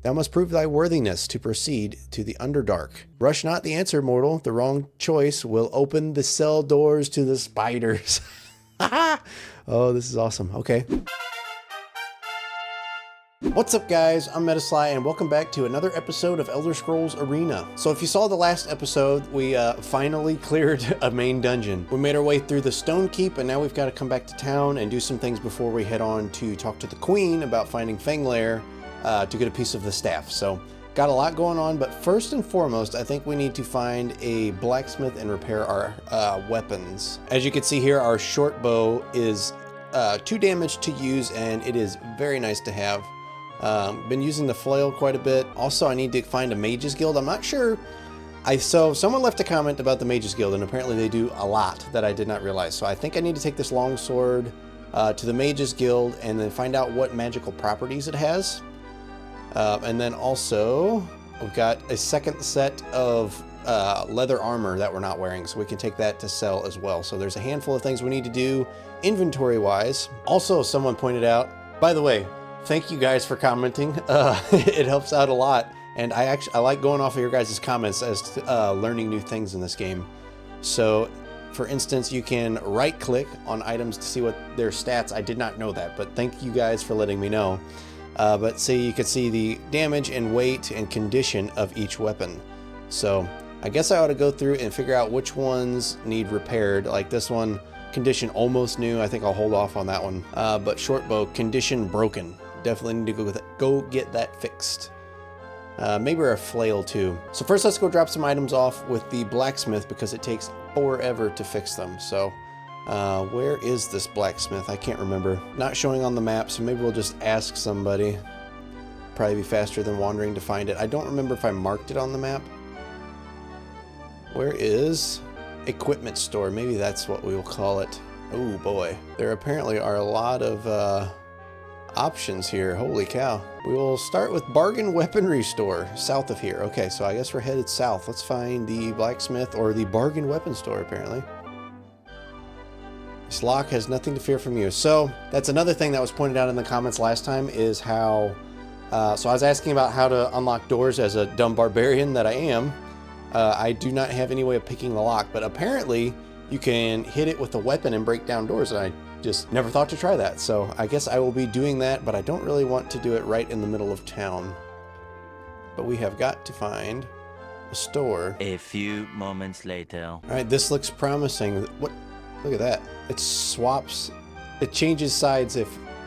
Thou must prove thy worthiness to proceed to the Underdark. Rush not the answer, mortal. The wrong choice will open the cell doors to the spiders. Oh, this is awesome. Okay. What's up, guys? I'm Metasly, and welcome back to another episode of Elder Scrolls Arena. So if you saw the last episode, we finally cleared a main dungeon. We made our way through the Stone Keep, and now we've got to come back to town and do some things before we head on to talk to the Queen about finding Fanglair to get a piece of the staff. So got a lot going on, but first and foremost, I think we need to find a blacksmith and repair our weapons. As you can see here, our short bow is 2 damage to use, and it is very nice to have. Been using the flail quite a bit. Also, I need to find a mages guild. I'm not sure. So someone left a comment about the mages guild, and apparently they do a lot that I did not realize. So I think I need to take this longsword to the mages guild and then find out what magical properties it has. And then also we've got a second set of leather armor that we're not wearing, so we can take that to sell as well. So there's a handful of things we need to do inventory wise. Also, someone pointed out, by the way, thank you guys for commenting. It helps out a lot, and I like going off of your guys' comments as to learning new things in this game. So for instance, you can right click on items to see what their stats. I did not know that, but thank you guys for letting me know. But see, you can see the damage and weight and condition of each weapon. So I guess I ought to go through and figure out which ones need repaired. Like this one, condition almost new. I think I'll hold off on that one. But short bow, condition broken. Definitely need to go get that fixed. Maybe a flail too. So first, let's go drop some items off with the blacksmith because it takes forever to fix them. So where is this blacksmith? I can't remember. Not showing on the map, so maybe we'll just ask somebody. Probably be faster than wandering to find it. I don't remember if I marked it on the map. Where is equipment store? Maybe that's what we will call it. Oh boy. There apparently are a lot of options here. Holy cow. We will start with bargain weaponry store south of here. Okay, so I guess we're headed south. Let's find the blacksmith or the bargain weapon store apparently. This lock has nothing to fear from you. So that's another thing that was pointed out in the comments last time is how, so I was asking about how to unlock doors as a dumb barbarian that I am. I do not have any way of picking the lock, but apparently you can hit it with a weapon and break down doors, and I just never thought to try that. So I guess I will be doing that, but I don't really want to do it right in the middle of town. But we have got to find a store. A few moments later. All right, this looks promising. What? Look at that. It swaps. It changes sides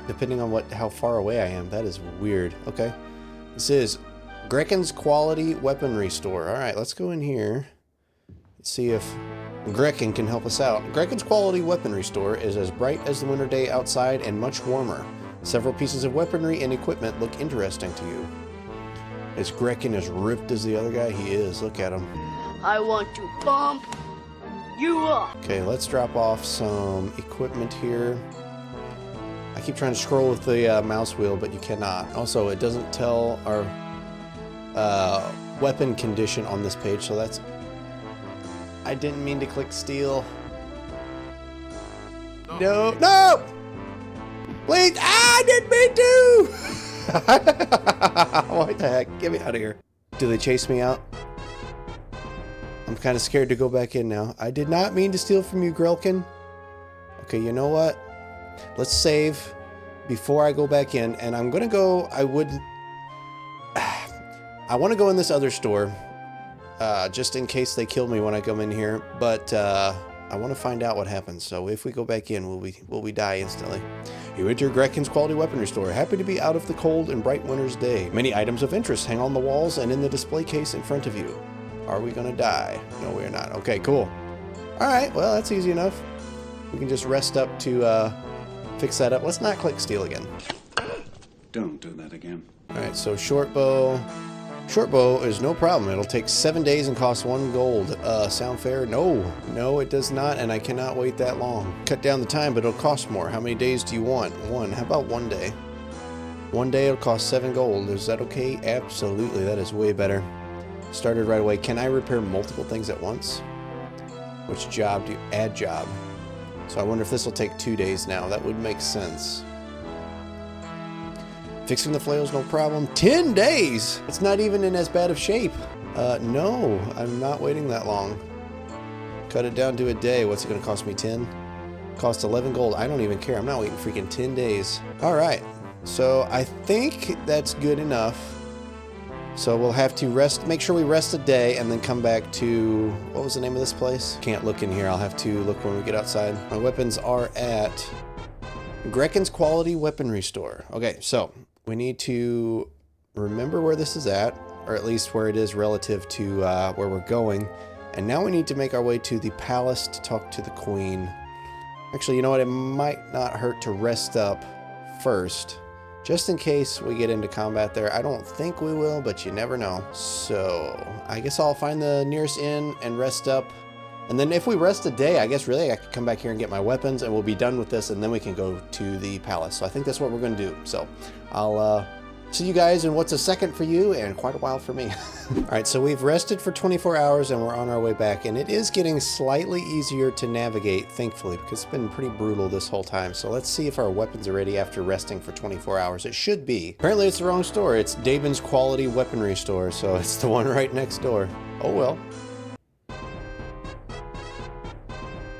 depending on how far away I am. That is weird. Okay. This is Grecken's Quality Weaponry Store. All right, let's go in here. Let's see if Grecken can help us out. Grecken's Quality Weaponry Store is as bright as the winter day outside and much warmer. Several pieces of weaponry and equipment look interesting to you. Is Grecken as ripped as the other guy? He is. Look at him. I want to bump you up. Okay, let's drop off some equipment here. I keep trying to scroll with the mouse wheel, but you cannot. Also, it doesn't tell our weapon condition on this page, so that's... I didn't mean to click steal. No, no! Please, I didn't mean to! What the heck? Get me out of here. Do they chase me out? I'm kind of scared to go back in now. I did not mean to steal from you, Grelkin. Okay, you know what? Let's save before I go back in, and I'm gonna go, I want to go in this other store, just in case they kill me when I come in here, but I want to find out what happens. So if we go back in, will we die instantly? You enter Grecken's Quality Weaponry Store. Happy to be out of the cold and bright winter's day. Many items of interest hang on the walls and in the display case in front of you. Are we gonna die? No, we're not. Okay, cool. All right, well, that's easy enough. We can just rest up to fix that up. Let's not click steal again. Don't do that again. All right, so short bow. Short bow is no problem. It'll take 7 days and cost 1 gold. Sound fair? No, it does not, and I cannot wait that long. Cut down the time, but it'll cost more. How many days do you want? 1. How about 1 day? 1 day it'll cost 7 gold. Is that okay? Absolutely, that is way better. Started right away. Can I repair multiple things at once? Which job do you add job? So I wonder if this will take 2 days now. That would make sense. Fixing the flail's no problem. 10 days! It's not even in as bad of shape. No, I'm not waiting that long. Cut it down to a day. What's it gonna cost me, 10? Cost 11 gold. I don't even care. I'm not waiting freaking 10 days. All right, so I think that's good enough. So we'll have to rest, make sure we rest a day and then come back to, what was the name of this place? Can't look in here. I'll have to look when we get outside. My weapons are at Grecken's Quality Weaponry Store. Okay, so we need to remember where this is at, or at least where it is relative to where we're going. And now we need to make our way to the palace to talk to the queen. Actually, you know what? It might not hurt to rest up first, just in case we get into combat there. I don't think we will, but you never know. So I guess I'll find the nearest inn and rest up. And then if we rest a day, I guess really I could come back here and get my weapons and we'll be done with this and then we can go to the palace. So I think that's what we're going to do. So I'll see you guys in what's a second for you and quite a while for me. All right, so we've rested for 24 hours and we're on our way back, and it is getting slightly easier to navigate, thankfully, because it's been pretty brutal this whole time. So let's see if our weapons are ready after resting for 24 hours. It should be. Apparently it's the wrong store. It's Daven's Quality Weaponry Store, so it's the one right next door. Oh well.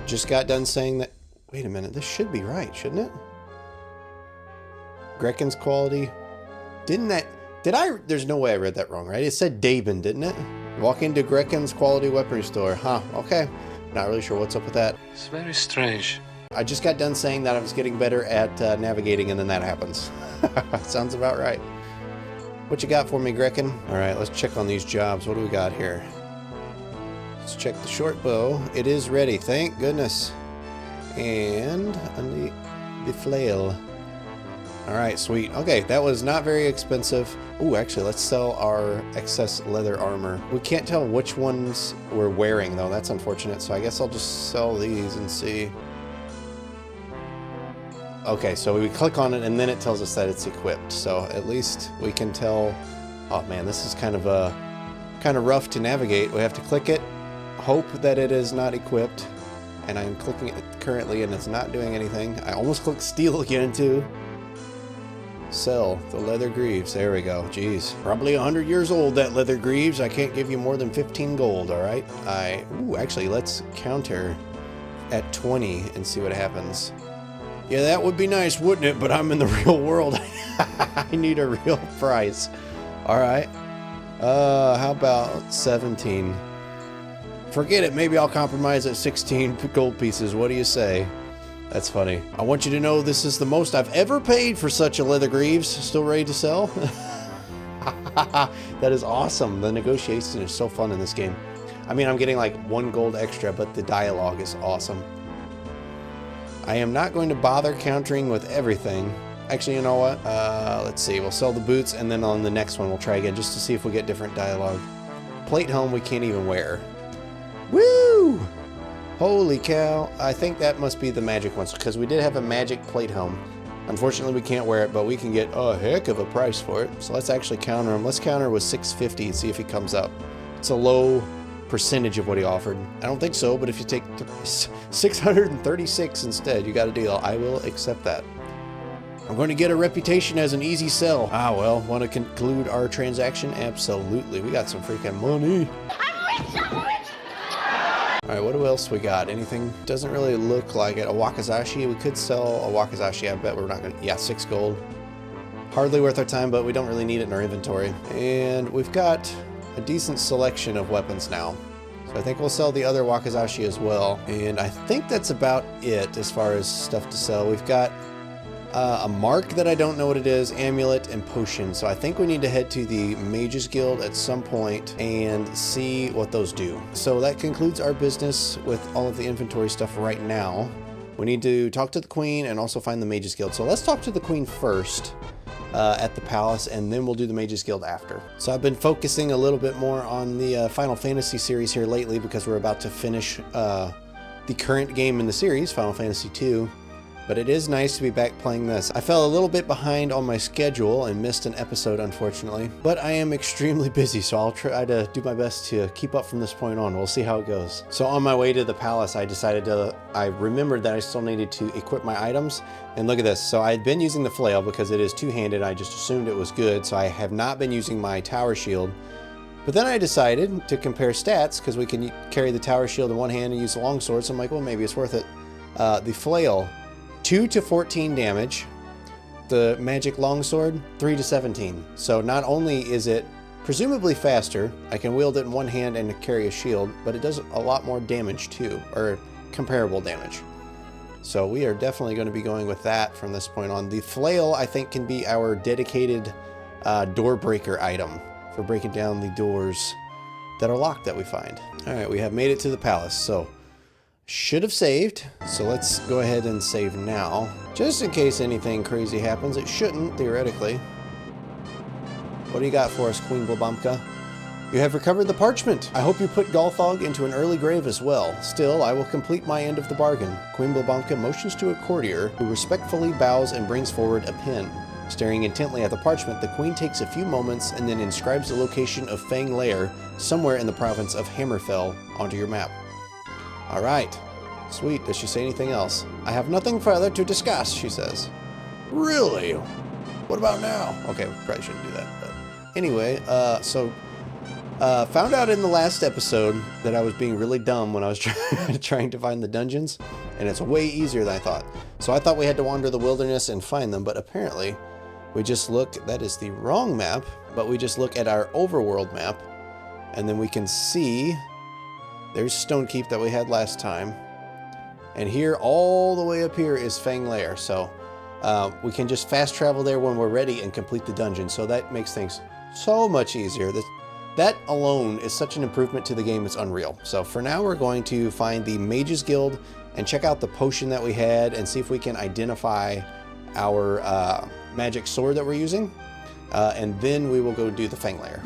Just got done saying that. Wait a minute, this should be right, shouldn't it? Grecken's Quality. Didn't that, there's no way I read that wrong, right? It said Daben, didn't it? Walk into Grecken's Quality Weaponry Store. Huh, okay. Not really sure what's up with that. It's very strange. I just got done saying that I was getting better at navigating, and then that happens. Sounds about right. What you got for me, Grecken? All right, let's check on these jobs. What do we got here? Let's check the short bow. It is ready, thank goodness. And the flail. All right, sweet. Okay, that was not very expensive. Ooh, actually, let's sell our excess leather armor. We can't tell which ones we're wearing, though. That's unfortunate. So I guess I'll just sell these and see. Okay, so we click on it, and then it tells us that it's equipped. So at least we can tell. Oh man, this is kind of rough to navigate. We have to click it, hope that it is not equipped, and I'm clicking it currently, and it's not doing anything. I almost clicked steal again too. Sell the leather greaves. There we go. Jeez. Probably 100 years old, that leather greaves. I can't give you more than 15 gold, all right? Ooh, actually, let's counter at 20 and see what happens. Yeah, that would be nice, wouldn't it? But I'm in the real world. I need a real price. All right. How about 17? Forget it. Maybe I'll compromise at 16 gold pieces. What do you say? That's funny. I want you to know this is the most I've ever paid for such a leather greaves. Still ready to sell? That is awesome. The negotiation is so fun in this game. I mean, I'm getting like 1 gold extra, but the dialogue is awesome. I am not going to bother countering with everything. Actually, you know what? Let's see. We'll sell the boots, and then on the next one, we'll try again just to see if we get different dialogue. Plate helm we can't even wear. Woo! Holy cow. I think that must be the magic ones, because we did have a magic plate helm. Unfortunately, we can't wear it, but we can get a heck of a price for it. So let's actually counter him. Let's counter with 650 and see if he comes up. It's a low percentage of what he offered. I don't think so, but if you take 636 instead, you got a deal. I will accept that. I'm going to get a reputation as an easy sell. Ah, well, want to conclude our transaction? Absolutely. We got some freaking money. All right, what else we got? Anything? Doesn't really look like it. A wakizashi. We could sell a wakizashi. I bet we're not going to. Yeah, 6 gold. Hardly worth our time, but we don't really need it in our inventory. And we've got a decent selection of weapons now. So I think we'll sell the other wakizashi as well. And I think that's about it as far as stuff to sell. We've got a mark that I don't know what it is, amulet, and potion. So I think we need to head to the Mages Guild at some point and see what those do. So that concludes our business with all of the inventory stuff right now. We need to talk to the Queen and also find the Mages Guild. So let's talk to the Queen first at the palace, and then we'll do the Mages Guild after. So I've been focusing a little bit more on the Final Fantasy series here lately because we're about to finish the current game in the series, Final Fantasy II. But it is nice to be back playing this. I fell a little bit behind on my schedule and missed an episode, unfortunately. But I am extremely busy, so I'll try to do my best to keep up from this point on. We'll see how it goes. So on my way to the palace, I remembered that I still needed to equip my items. And look at this. So I had been using the flail because it is two-handed. I just assumed it was good. So I have not been using my tower shield. But then I decided to compare stats because we can carry the tower shield in one hand and use the longsword. So I'm like, well, maybe it's worth it. The flail, 2 to 14 damage. The magic longsword, 3 to 17. So not only is it presumably faster, I can wield it in one hand and carry a shield, but it does a lot more damage too, or comparable damage. So we are definitely going to be going with that from this point on. The flail, I think, can be our dedicated door breaker item for breaking down the doors that are locked that we find. All right, we have made it to the palace, so should have saved. So let's go ahead and save now, just in case anything crazy happens. It shouldn't, theoretically. What do you got for us, Queen Blabamka? You have recovered the parchment. I hope you put Golthog into an early grave as well. Still, I will complete my end of the bargain. Queen Blabamka motions to a courtier who respectfully bows and brings forward a pen. Staring intently at the parchment, the queen takes a few moments and then inscribes the location of Fang Lair somewhere in the province of Hammerfell onto your map. All right. Sweet. Does she say anything else? I have nothing further to discuss, she says. Really? What about now? Okay, we probably shouldn't do that. But anyway, found out in the last episode that I was being really dumb when I was trying to find the dungeons, and it's way easier than I thought. So I thought we had to wander the wilderness and find them, but apparently we just look, that is the wrong map, but we just look at our overworld map, and then we can see there's Stonekeep that we had last time. And here, all the way up here is Fang Lair. So we can just fast travel there when we're ready and complete the dungeon. So that makes things so much easier. That alone is such an improvement to the game, it's unreal. So for now, we're going to find the Mages Guild and check out the potion that we had and see if we can identify our magic sword that we're using. And then we will go do the Fang Lair.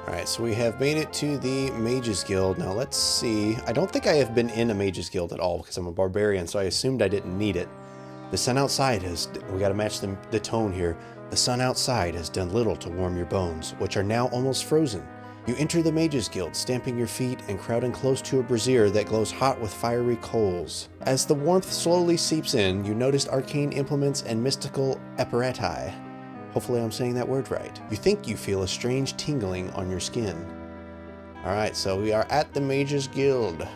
All right, so we have made it to the Mages Guild. Now let's see. I don't think I have been in a Mages Guild at all because I'm a barbarian, so I assumed I didn't need it. The sun outside has, we got to match the tone here. The sun outside has done little to warm your bones, which are now almost frozen. You enter the Mages Guild, stamping your feet and crowding close to a brazier that glows hot with fiery coals. As the warmth slowly seeps in, you notice arcane implements and mystical apparati. Hopefully I'm saying that word right. You think you feel a strange tingling on your skin. Alright, so we are at the Mages Guild.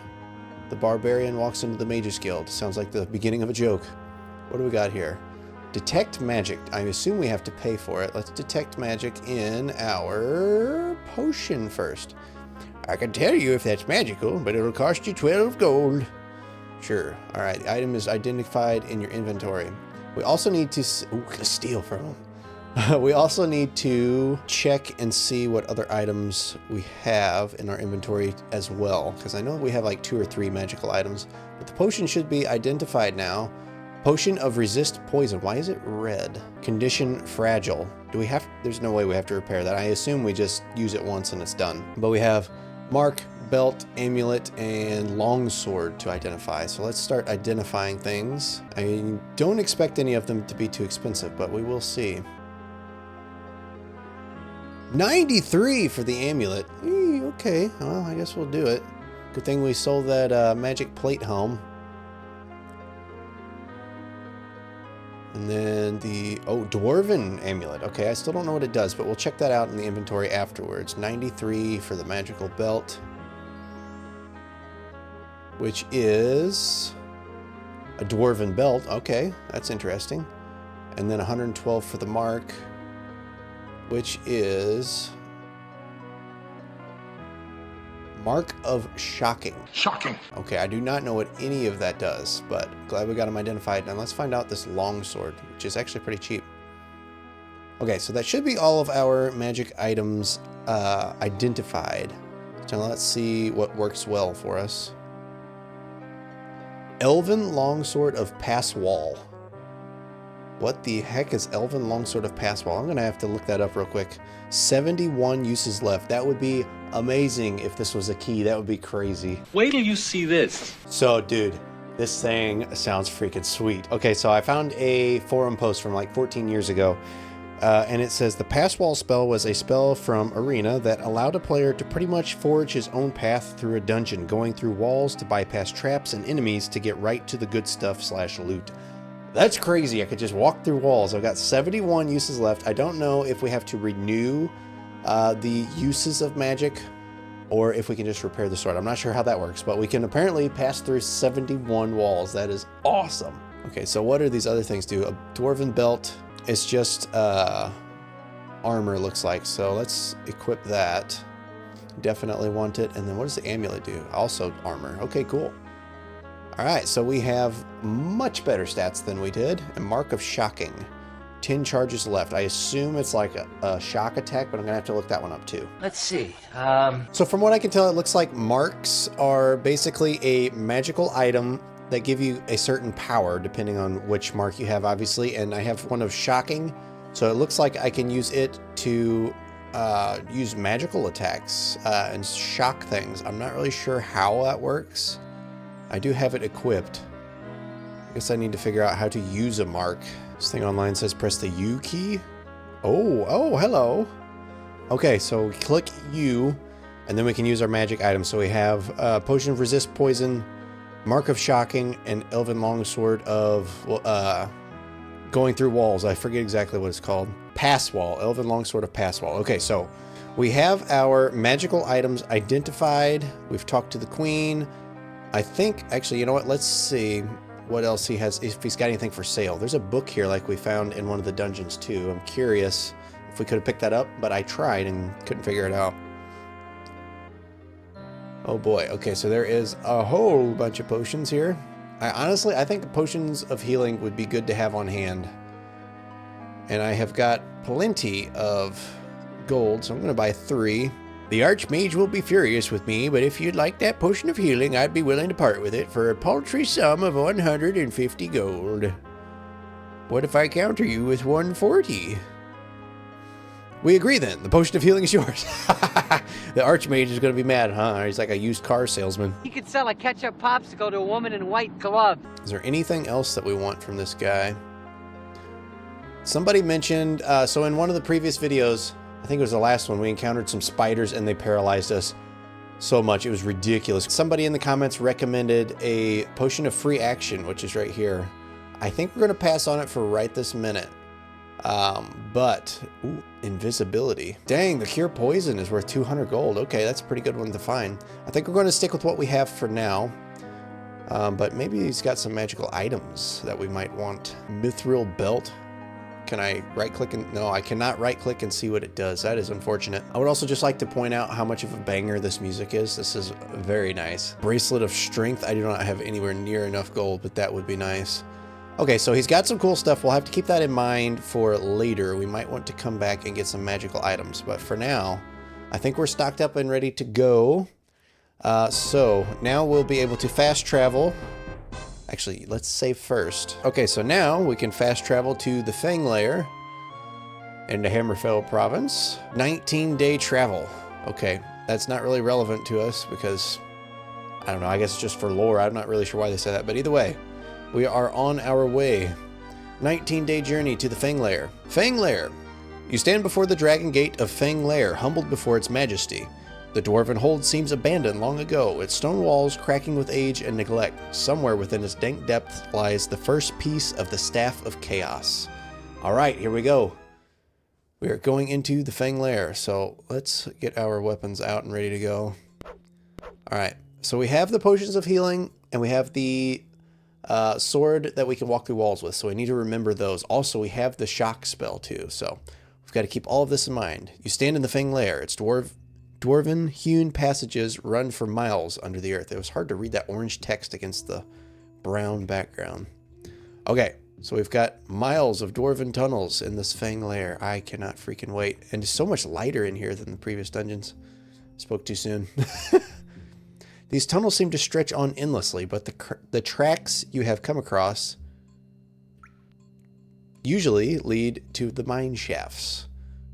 The barbarian walks into the Mages Guild. Sounds like the beginning of a joke. What do we got here? Detect magic. I assume we have to pay for it. Let's detect magic in our potion first. I can tell you if that's magical, but it'll cost you 12 gold. Sure. Alright, the item is identified in your inventory. We also need to... Ooh, steal from him. We also need to check and see what other items we have in our inventory as well, because I know we have like 2 or 3 magical items, but the potion should be identified now. Potion of resist poison. Why is it red? Condition fragile. Do we have... There's no way we have to repair that. I assume we just use it once and it's done. But we have mark, belt, amulet, and longsword to identify. So let's start identifying things. I don't expect any of them to be too expensive, but we will see. 93 for the amulet. Okay, well, I guess we'll do it. Good thing we sold that magic plate helm. And then the, dwarven amulet. Okay, I still don't know what it does, but we'll check that out in the inventory afterwards. 93 for the magical belt, which is a dwarven belt. Okay, that's interesting. And then 112 for the mark, which is Mark of Shocking. Shocking. Okay, I do not know what any of that does, but glad we got them identified. Now let's find out this longsword, which is actually pretty cheap. Okay, so that should be all of our magic items identified. So let's see what works well for us. Elven Longsword of Pass Wall. What the heck is Elven Longsword of Pass Wall? I'm going to have to look that up real quick. 71 uses left. That would be amazing if this was a key. That would be crazy. Wait till you see this. So, dude, This thing sounds freaking sweet. Okay, so I found a forum post from like 14 years ago, and it says the pass wall spell was a spell from Arena that allowed a player to pretty much forge his own path through a dungeon, going through walls to bypass traps and enemies to get right to the good stuff / loot. That's crazy. I could just walk through walls. I've got 71 uses left. I don't know if we have to renew the uses of magic, or if we can just repair the sword. I'm not sure how that works, but we can apparently pass through 71 walls. That is awesome. Okay, so what do these other things do? A dwarven belt is just armor, looks like. So let's equip that. Definitely want it. And then what does the amulet do? Also armor. Okay, cool. All right, so we have much better stats than we did. A mark of shocking. 10 charges left. I assume it's like a shock attack, but I'm gonna have to look that one up too. Let's see. So from what I can tell, it looks like marks are basically a magical item that give you a certain power depending on which mark you have, obviously. And I have one of shocking, so it looks like I can use it to use magical attacks and shock things. I'm not really sure how that works. I do have it equipped. I guess I need to figure out how to use a mark. This thing online says press the U key. Oh, hello. Okay, so we click U, and then we can use our magic items. So we have Potion of Resist Poison, Mark of Shocking, and Elven Longsword of Going Through Walls. I forget exactly what it's called. Pass Wall, Elven Longsword of Pass Wall. Okay, so we have our magical items identified. We've talked to the Queen. I think, actually, you know what? Let's see what else he has, if he's got anything for sale. There's a book here like we found in one of the dungeons too. I'm curious if we could have picked that up, but I tried and couldn't figure it out. Oh boy. Okay, so there is a whole bunch of potions here. I think potions of healing would be good to have on hand. And I have got plenty of gold, so I'm going to buy 3. The Archmage will be furious with me, but if you'd like that potion of healing, I'd be willing to part with it for a paltry sum of 150 gold. What if I counter you with 140? We agree then. The potion of healing is yours. The Archmage is going to be mad, huh? He's like a used car salesman. You could sell a ketchup popsicle to a woman in white gloves. Is there anything else that we want from this guy? Somebody mentioned, so in one of the previous videos, I think it was the last one, we encountered some spiders and they paralyzed us so much. It was ridiculous. Somebody in the comments recommended a potion of free action, which is right here. I think we're going to pass on it for right this minute. Ooh, invisibility. Dang, the cure poison is worth 200 gold. Okay, that's a pretty good one to find. I think we're going to stick with what we have for now. But maybe he's got some magical items that we might want. Mithril belt. Can I right click and no, I cannot right click and see what it does. That is unfortunate. I would also just like to point out how much of a banger this music is. This is very nice. Bracelet of strength. I do not have anywhere near enough gold, but that would be nice. Okay, so he's got some cool stuff. We'll have to keep that in mind for later. We might want to come back and get some magical items, but for now, I think we're stocked up and ready to go. So now we'll be able to fast travel. Actually, let's save first. Okay, so now we can fast travel to the Fang Lair in the Hammerfell province. 19-day travel. Okay, that's not really relevant to us because, I don't know, I guess just for lore. I'm not really sure why they say that, but either way, we are on our way. 19-day journey to the Fang Lair. Fang Lair. You stand before the Dragon Gate of Fang Lair, humbled before its majesty. The dwarven hold seems abandoned long ago, its stone walls cracking with age and neglect. Somewhere within its dank depth lies the first piece of the Staff of Chaos. Alright, here we go. We are going into the Fang Lair, so let's get our weapons out and ready to go. Alright, so we have the potions of healing, and we have the sword that we can walk through walls with, so we need to remember those. Also, we have the shock spell too, so we've got to keep all of this in mind. You stand in the Fang Lair. It's dwarven hewn passages run for miles under the earth. It was hard to read that orange text against the brown background. Okay, so we've got miles of dwarven tunnels in this Fang Lair. I cannot freaking wait. And it's so much lighter in here than the previous dungeons. Spoke too soon. These tunnels seem to stretch on endlessly, but the tracks you have come across usually lead to the mine shafts.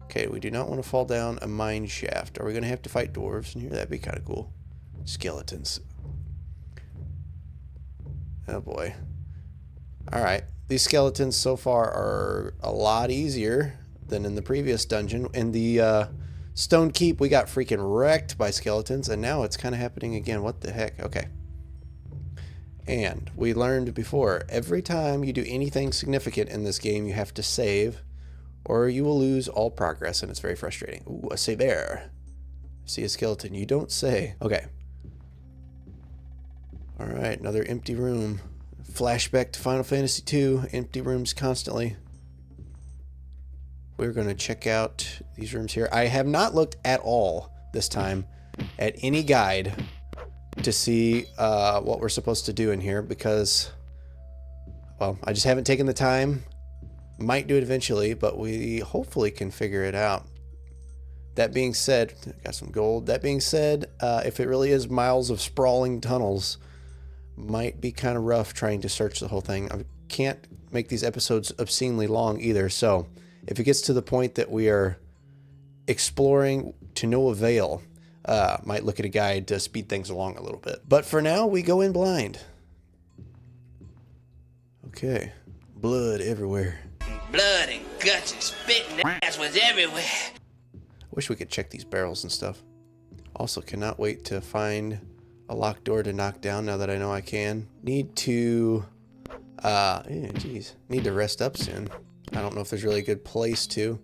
Okay, we do not want to fall down a mine shaft. Are we going to have to fight dwarves in here? That'd be kind of cool. Skeletons. Oh boy. Alright. These skeletons so far are a lot easier than in the previous dungeon. In the Stone Keep, we got freaking wrecked by skeletons, and now it's kind of happening again. What the heck? Okay. And we learned before, every time you do anything significant in this game, you have to save, or you will lose all progress, and it's very frustrating. Ooh, a save there. See a skeleton. You don't say. Okay. Alright, another empty room. Flashback to Final Fantasy II. Empty rooms constantly. We're going to check out these rooms here. I have not looked at all this time at any guide to see what we're supposed to do in here because, well, I just haven't taken the time. Might do it eventually, but we hopefully can figure it out. That being said, got some gold. That being said, if it really is miles of sprawling tunnels, might be kind of rough trying to search the whole thing. I can't make these episodes obscenely long either, so if it gets to the point that we are exploring to no avail, might look at a guide to speed things along a little bit. But for now, we go in blind. Okay. Blood everywhere. Blood and guts and spit and ass was everywhere. Wish we could check these barrels and stuff. Also, cannot wait to find a locked door to knock down now that I know I can. Need to, need to rest up soon. I don't know if there's really a good place to.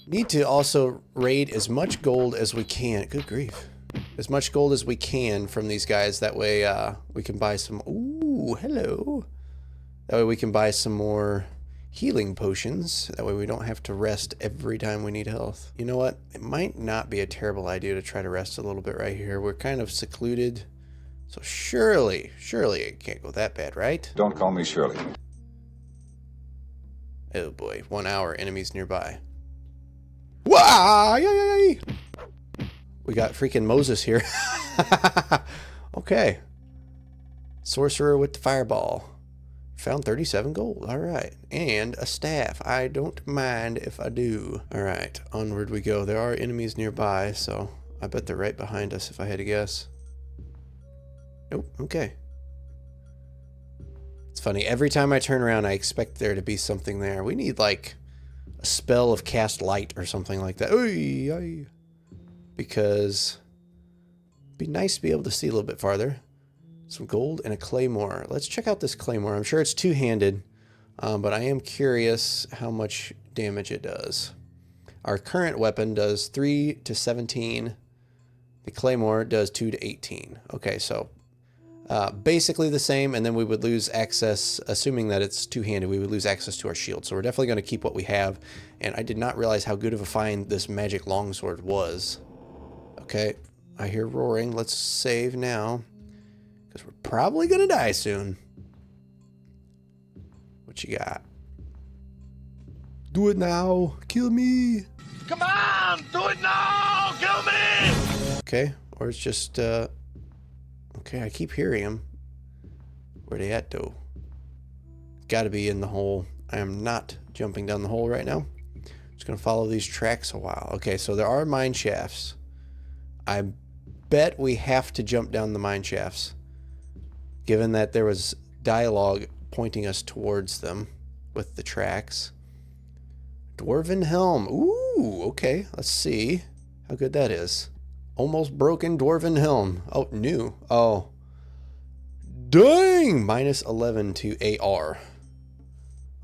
Need to also raid as much gold as we can. Good grief. As much gold as we can from these guys. That way we can buy some... Ooh, hello. That way we can buy some more healing potions. That way we don't have to rest every time we need health. You know what? It might not be a terrible idea to try to rest a little bit right here. We're kind of secluded. So surely it can't go that bad, right? Don't call me Shirley. Oh boy, 1 hour, enemies nearby. Wow! Yay! We got freaking Moses here. Okay. Sorcerer with the fireball. Found 37 gold. Alright. And a staff. I don't mind if I do. Alright, onward we go. There are enemies nearby, so I bet they're right behind us if I had to guess. Nope, okay. It's funny, every time I turn around I expect there to be something there. We need like a spell of cast light or something like that. Oy. Because it'd be nice to be able to see a little bit farther. Some gold and a claymore. Let's check out this claymore. I'm sure it's two-handed, but I am curious how much damage it does. Our current weapon does 3 to 17. The claymore does 2 to 18. Okay, so basically the same, and then we would lose access, assuming that it's two-handed, we would lose access to our shield. So we're definitely going to keep what we have, and I did not realize how good of a find this magic longsword was. Okay, I hear roaring. Let's save now, because we're probably going to die soon. What you got? Do it now. Kill me. Come on, do it now, kill me! Okay, or it's just, okay, I keep hearing them. Where they at, though? Gotta be in the hole. I am not jumping down the hole right now. Just gonna follow these tracks a while. Okay, so there are mine shafts. I bet we have to jump down the mine shafts, given that there was dialogue pointing us towards them with the tracks. Dwarven helm. Ooh, okay, let's see how good that is. Almost broken dwarven helm. Oh, new. Oh. Dang! Minus 11 to AR.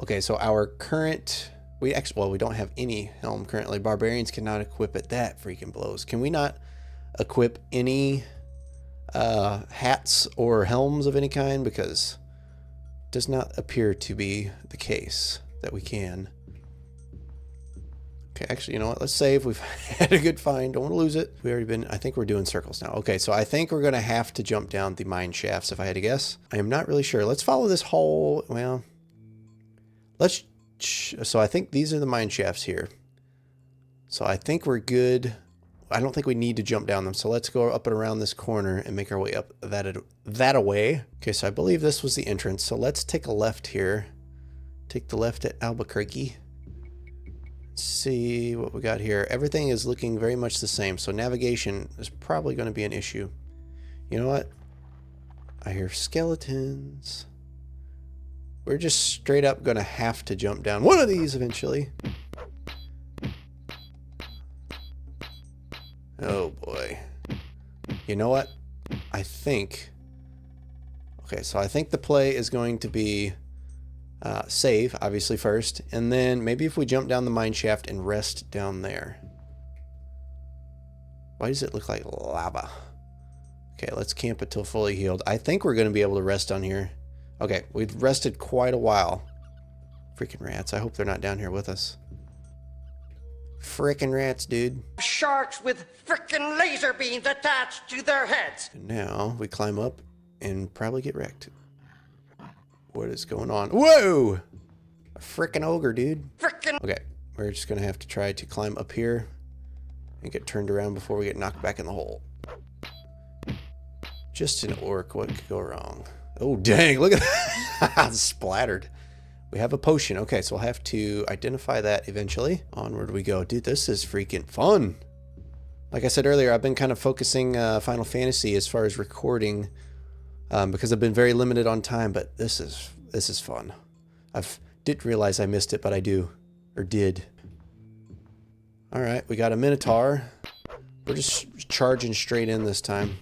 Okay, so our current... we don't have any helm currently. Barbarians cannot equip it. That freaking blows. Can we not equip any hats or helms of any kind? Because it does not appear to be the case that we can. Okay, actually, you know what? Let's save. We've had a good find. Don't want to lose it. We already been... I think we're doing circles now. Okay, so I think we're going to have to jump down the mine shafts if I had to guess. I am not really sure. Let's follow this hole. Well, let's... So I think these are the mine shafts here. So I think we're good. I don't think we need to jump down them. So let's go up and around this corner and make our way up that away. Okay, so I believe this was the entrance. So let's take a left here. Take the left at Albuquerque. See what we got here. Everything is looking very much the same, so navigation is probably going to be an issue. You know what? I hear skeletons. We're just straight up gonna have to jump down one of these eventually. Oh boy. You know what? I think... Okay, so I think the play is going to be save, obviously, first. And then maybe if we jump down the mine shaft and rest down there. Why does it look like lava? Okay, let's camp until fully healed. I think we're going to be able to rest down here. Okay, we've rested quite a while. Freaking rats. I hope they're not down here with us. Frickin' rats, dude. Sharks with frickin' laser beams attached to their heads. And now we climb up and probably get wrecked. What is going on? Whoa! A frickin' ogre, dude. Frickin'. Okay, we're just gonna have to try to climb up here and get turned around before we get knocked back in the hole. Just an orc, what could go wrong? Oh, dang, look at that. Splattered. We have a potion. Okay, so we'll have to identify that eventually. Onward we go. Dude, this is freaking fun. Like I said earlier, I've been kind of focusing Final Fantasy as far as recording because I've been very limited on time, but this is fun. Didn't realize I missed it, but I do. Or did. Alright, we got a Minotaur. We're just charging straight in this time.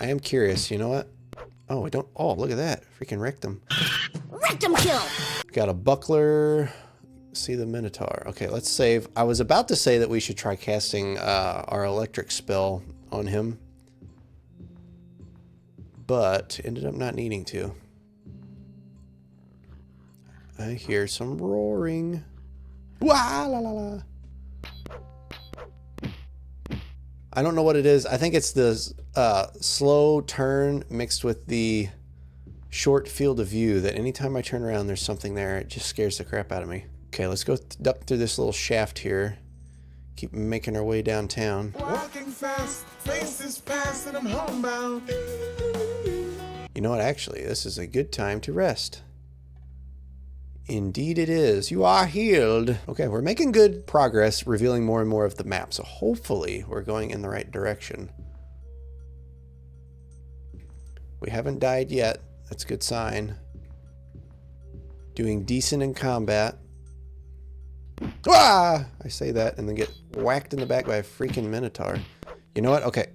I am curious, you know what? Oh, we don't... Oh, look at that. Freaking wrecked them. Rectum kill! Got a buckler. See the Minotaur. Okay, let's save. I was about to say that we should try casting our electric spell on him, but ended up not needing to. I hear some roaring. Wah la la la. I don't know what it is. I think it's the slow turn mixed with the short field of view that anytime I turn around there's something there. It just scares the crap out of me. Okay, let's go up through this little shaft here. Keep making our way downtown. Walking fast, faces past, and I'm homebound. You know what? Actually, this is a good time to rest. Indeed it is. You are healed. Okay, we're making good progress, revealing more and more of the map. So hopefully we're going in the right direction. We haven't died yet. That's a good sign. Doing decent in combat. Ah! I say that and then get whacked in the back by a freaking Minotaur. You know what? Okay,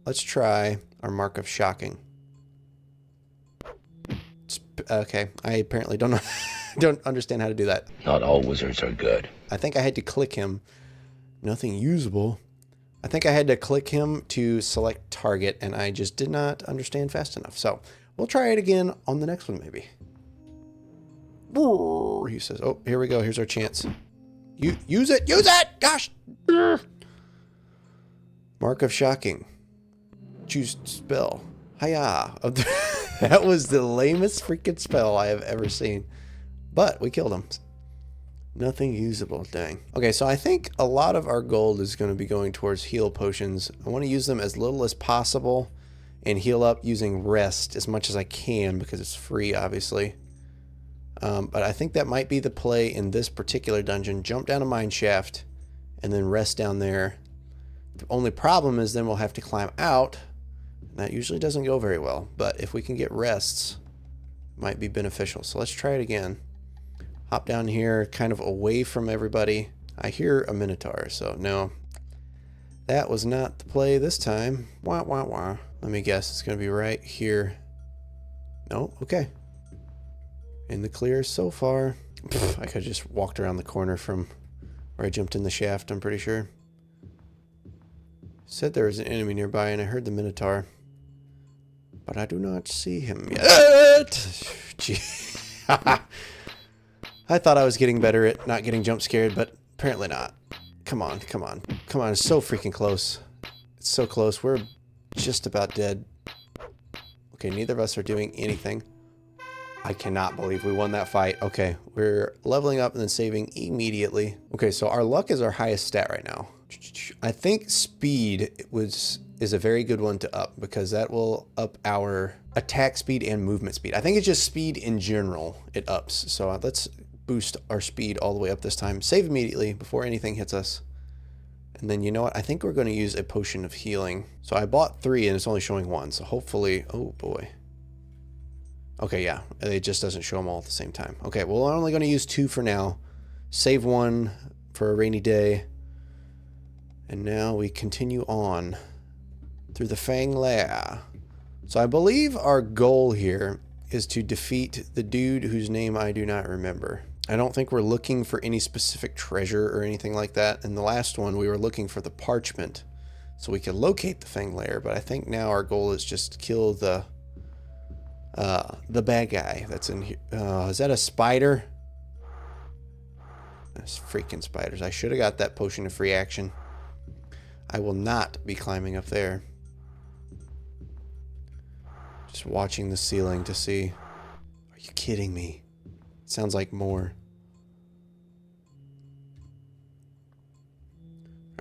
let's try our Mark of Shocking. Okay, I apparently don't know, don't understand how to do that. Not all wizards are good. I think I had to click him. Nothing usable. I think I had to click him to select target, and I just did not understand fast enough. So we'll try it again on the next one, maybe. He says, oh, here we go. Here's our chance. Use it! Use it! Gosh! Mark of Shocking. Choose spell. Hiya! That was the lamest freaking spell I have ever seen. But we killed him. Nothing usable, dang. Okay, so I think a lot of our gold is going to be going towards heal potions. I want to use them as little as possible and heal up using rest as much as I can because it's free, obviously. But I think that might be the play in this particular dungeon. Jump down a mine shaft and then rest down there. The only problem is then we'll have to climb out. That usually doesn't go very well, but if we can get rests, it might be beneficial. So let's try it again. Hop down here, kind of away from everybody. I hear a Minotaur, so no. That was not the play this time. Wah, wah, wah. Let me guess, it's going to be right here. No, okay. In the clear so far. I could have just walked around the corner from where I jumped in the shaft, I'm pretty sure. Said there was an enemy nearby, and I heard the Minotaur. But I do not see him yet. Gee. I thought I was getting better at not getting jump scared, but apparently not. Come on, come on. Come on, it's so freaking close. It's so close. We're just about dead. Okay, neither of us are doing anything. I cannot believe we won that fight. Okay, we're leveling up and then saving immediately. Okay, so our luck is our highest stat right now. I think speed is a very good one to up because that will up our attack speed and movement speed. I think it's just speed in general it ups. So let's boost our speed all the way up this time. Save immediately before anything hits us. And then you know what? I think we're going to use a potion of healing. So I bought 3 and it's only showing 1. So hopefully, oh boy. Okay, yeah. It just doesn't show them all at the same time. Okay, well, we're only going to use 2 for now. Save 1 for a rainy day. And now we continue on through the Fang Lair. So I believe our goal here is to defeat the dude whose name I do not remember. I don't think we're looking for any specific treasure or anything like that. In the last one, we were looking for the parchment so we could locate the Fang Lair, but I think now our goal is just to kill the bad guy that's in here. Is that a spider? That's freaking spiders. I should have got that potion of free action. I will not be climbing up there. Just watching the ceiling to see. Are you kidding me? It sounds like more.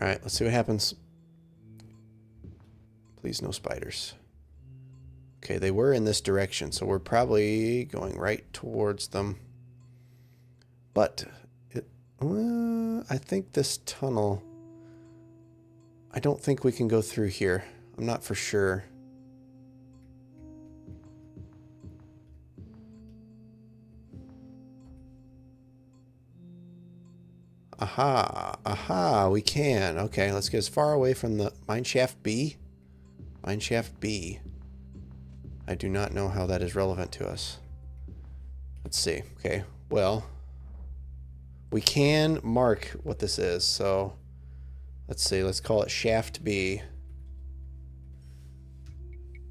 Alright, let's see what happens. Please, no spiders. Okay, they were in this direction, so we're probably going right towards them. But, I think this tunnel... I don't think we can go through here. I'm not for sure. Aha, aha, we can. Okay, let's get as far away from the mineshaft B. Mineshaft B. I do not know how that is relevant to us. Let's see. Okay, well, we can mark what this is, so let's see. Let's call it shaft B.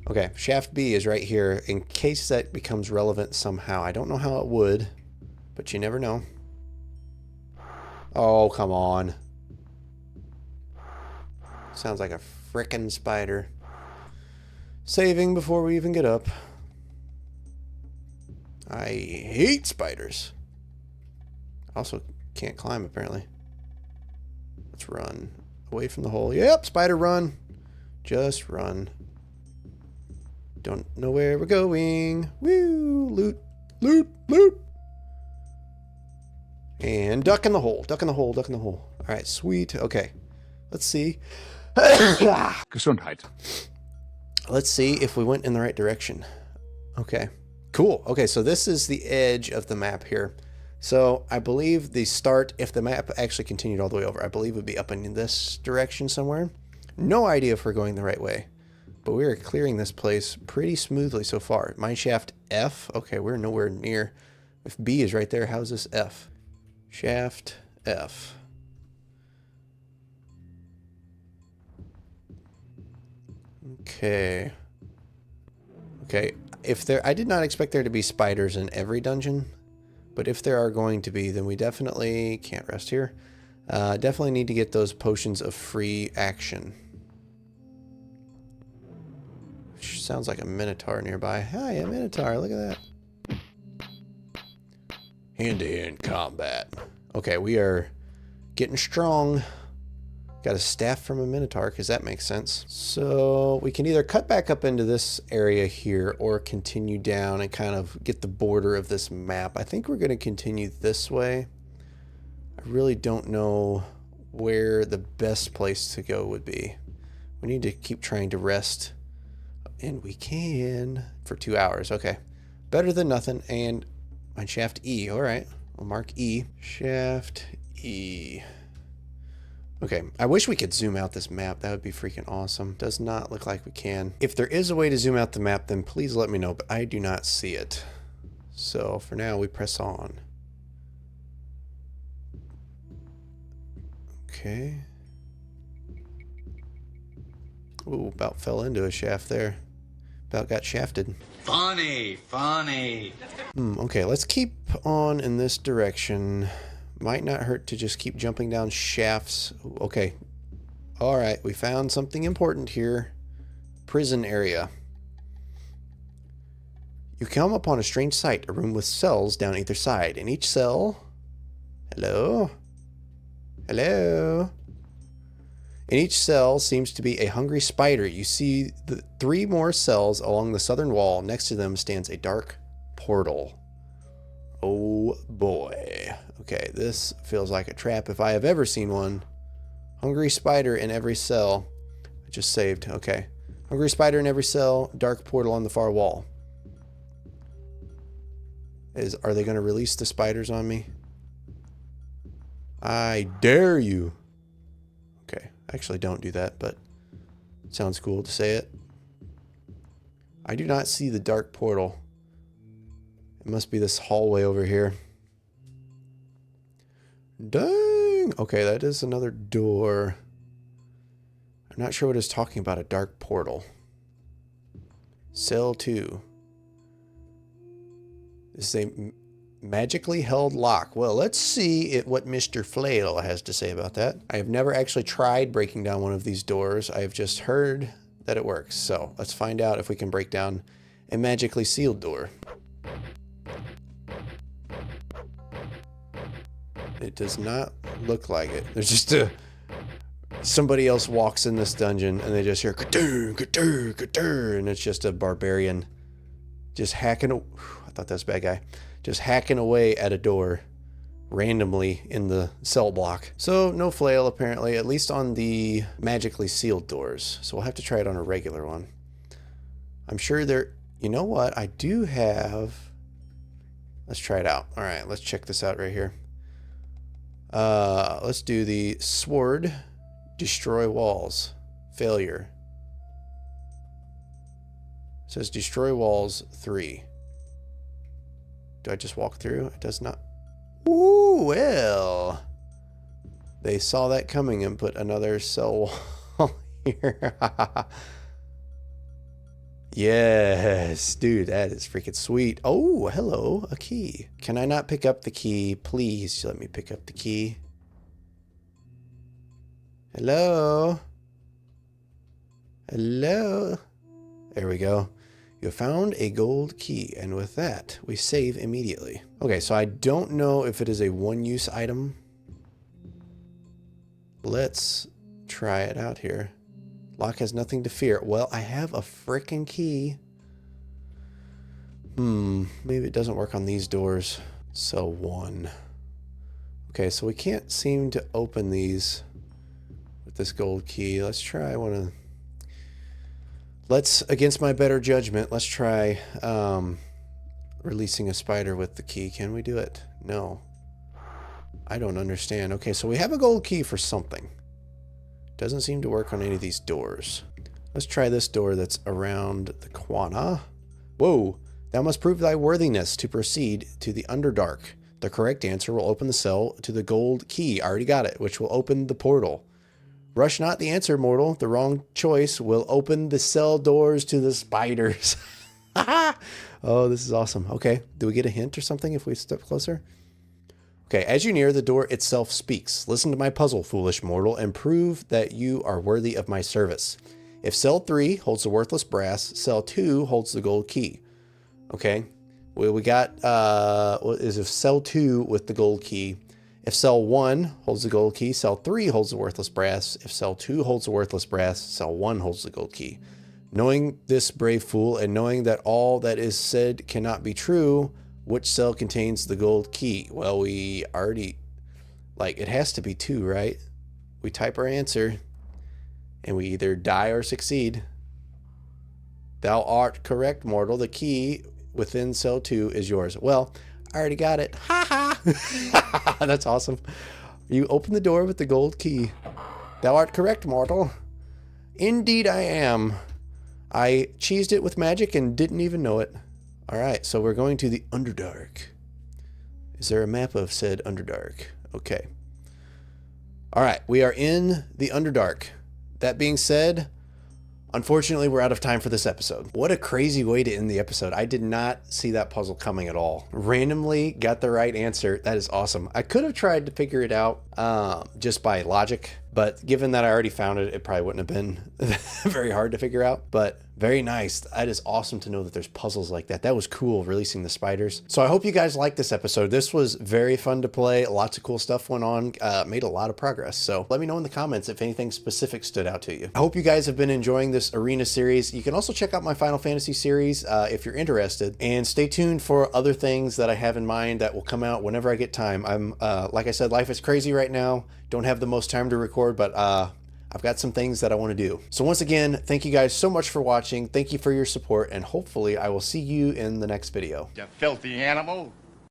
Okay, shaft B is right here in case that becomes relevant somehow. I don't know how it would, but you never know. Oh, come on. Sounds like a frickin' spider. Saving before we even get up. I hate spiders. Also can't climb, apparently. Let's run away from the hole. Yep, spider run. Just run. Don't know where we're going. Woo! Loot, loot, loot. And duck in the hole, duck in the hole, duck in the hole. All right, sweet. Okay, let's see. Gesundheit. Let's see if we went in the right direction. Okay, cool. Okay, so this is the edge of the map here. So I believe the start, if the map actually continued all the way over, I believe would be up in this direction somewhere. No idea if we're going the right way, but we are clearing this place pretty smoothly so far. Mineshaft F. Okay, we're nowhere near. If B is right there, how's this F? Shaft F. Okay. Okay. If there, I did not expect there to be spiders in every dungeon, but if there are going to be, then we definitely can't rest here. Definitely need to get those potions of free action. Which sounds like a minotaur nearby. Hi, a minotaur. Look at that. Hand-to-hand combat. Okay, we are getting strong. Got a staff from a minotaur, because that makes sense. So we can either cut back up into this area here or continue down and kind of get the border of this map. I think we're going to continue this way. I really don't know where the best place to go would be. We need to keep trying to rest. And we can for 2 hours. Okay. Better than nothing. And on shaft E. All right. We'll mark E. Shaft E. Okay. I wish we could zoom out this map. That would be freaking awesome. Does not look like we can. If there is a way to zoom out the map, then please let me know. But I do not see it. So for now, we press on. Okay. Ooh, about fell into a shaft there. About got shafted. Funny, funny. Okay, let's keep on in this direction. Might not hurt to just keep jumping down shafts. Ooh, okay. Alright, we found something important here. Prison area. You come upon a strange sight, a room with cells down either side. In each cell... Hello? Hello? In each cell seems to be a hungry spider. You see the 3 more cells along the southern wall. Next to them stands a dark portal. Oh boy. Okay, this feels like a trap if I have ever seen one. Hungry spider in every cell. I just saved. Okay. Hungry spider in every cell. Dark portal on the far wall. Are they going to release the spiders on me? I dare you. Okay, actually don't do that, but it sounds cool to say it. I do not see the dark portal. It must be this hallway over here. Dang! Okay, that is another door. I'm not sure what it's talking about, a dark portal. Cell 2. This is a magically held lock. Well, let's see what Mr. Flail has to say about that. I have never actually tried breaking down one of these doors. I have just heard that it works. So let's find out if we can break down a magically sealed door. It does not look like it. There's just somebody else walks in this dungeon and they just hear ka-dur, ka-dur, ka-dur, and it's just a barbarian just hacking. I thought that was a bad guy. Just hacking away at a door randomly in the cell block. So no flail apparently, at least on the magically sealed doors. So we'll have to try it on a regular one. I'm sure there, you know what? I do have, let's try it out. All right, let's check this out right here. Let's do the sword, destroy walls, failure. It says destroy walls 3. Do I just walk through? It does not. Ooh, well. They saw that coming and put another cell wall here. Yes, dude, that is freaking sweet. Oh, hello, a key. Can I not pick up the key? Please let me pick up the key. Hello? Hello? There we go. You found a gold key, and with that, we save immediately. Okay, so I don't know if it is a one-use item. Let's try it out here. Lock has nothing to fear. Well, I have a frickin' key. Maybe it doesn't work on these doors. Cell 1. Okay, so we can't seem to open these with this gold key. Let's try one of... Let's, against my better judgment, let's try releasing a spider with the key. Can we do it? No. I don't understand. Okay, so we have a gold key for something. Doesn't seem to work on any of these doors. Let's try this door that's around the Quana. Whoa! Thou must prove thy worthiness to proceed to the Underdark. The correct answer will open the cell to the gold key. I already got it, which will open the portal. Rush not the answer, mortal. The wrong choice will open the cell doors to the spiders. Oh, this is awesome. Okay, do we get a hint or something if we step closer? Okay, as you near, the door itself speaks. Listen to my puzzle, foolish mortal, and prove that you are worthy of my service. If cell 3 holds the worthless brass, cell 2 holds the gold key. Okay, well, we got, what is if cell 2 with the gold key. If cell 1 holds the gold key, cell 3 holds the worthless brass. If cell 2 holds the worthless brass, cell 1 holds the gold key. Knowing this, brave fool, and knowing that all that is said cannot be true, which cell contains the gold key? Well, we already, like, it has to be 2, right? We type our answer, and we either die or succeed. Thou art correct, mortal. The key within cell 2 is yours. Well, I already got it. Ha ha! That's awesome. You open the door with the gold key. Thou art correct, mortal. Indeed I am. I cheesed it with magic and didn't even know it. Alright, so we're going to the Underdark. Is there a map of said Underdark? Okay. Alright, we are in the Underdark. That being said, unfortunately, we're out of time for this episode. What a crazy way to end the episode. I did not see that puzzle coming at all. Randomly got the right answer. That is awesome. I could have tried to figure it out just by logic, but given that I already found it, it probably wouldn't have been very hard to figure out. But very nice. That is awesome to know that there's puzzles like that. That was cool, releasing the spiders. So I hope you guys liked this episode. This was very fun to play. Lots of cool stuff went on. Made a lot of progress. So let me know in the comments if anything specific stood out to you. I hope you guys have been enjoying this arena series. You can also check out my Final Fantasy series if you're interested. And stay tuned for other things that I have in mind that will come out whenever I get time. I'm, like I said, life is crazy right now. Don't have the most time to record, but I've got some things that I want to do. So once again, thank you guys so much for watching. Thank you for your support, and hopefully I will see you in the next video. You filthy animal.